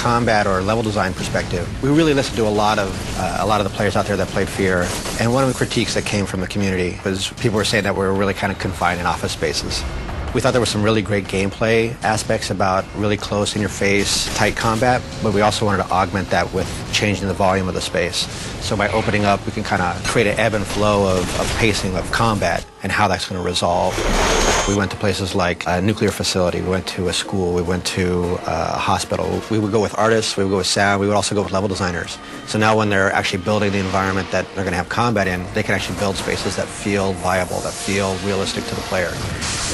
combat or level design perspective, we really listened to a lot of the players out there that played F.E.A.R. And one of the critiques that came from the community was people were saying that we were really kind of confined in office spaces. We thought there were some really great gameplay aspects about really close, in-your-face, tight combat, but we also wanted to augment that with changing the volume of the space. So by opening up, we can kind of create an ebb and flow of pacing of combat and how that's going to resolve. We went to places like a nuclear facility, we went to a school, we went to a hospital. We would go with artists, we would go with sound, we would also go with level designers. So now when they're actually building the environment that they're going to have combat in, they can actually build spaces that feel viable, that feel realistic to the player.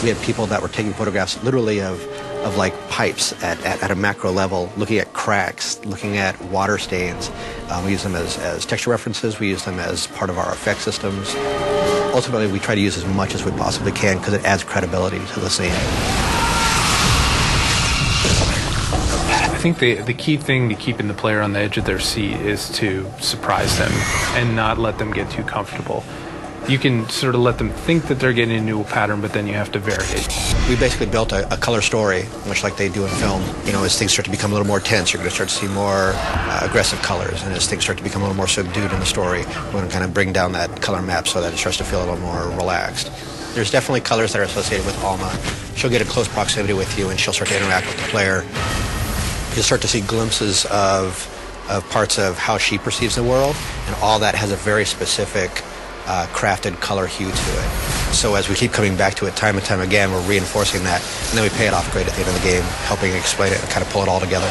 We had people that were taking photographs literally of like pipes at a macro level, looking at cracks, looking at water stains. We use them as texture references, we use them as part of our effect systems. Ultimately, we try to use as much as we possibly can because it adds credibility to the scene. I think the key thing to keeping the player on the edge of their seat is to surprise them and not let them get too comfortable. You can sort of let them think that they're getting into a pattern, but then you have to vary it. We basically built a color story, much like they do in film. You know, as things start to become a little more tense, you're going to start to see more aggressive colors. And as things start to become a little more subdued in the story, we're going to kind of bring down that color map so that it starts to feel a little more relaxed. There's definitely colors that are associated with Alma. She'll get in close proximity with you, and she'll start to interact with the player. You'll start to see glimpses of parts of how she perceives the world, and all that has a very specific crafted color hue to it. So as we keep coming back to it time and time again, we're reinforcing that, and then we pay it off great at the end of the game, helping explain it and kind of pull it all together.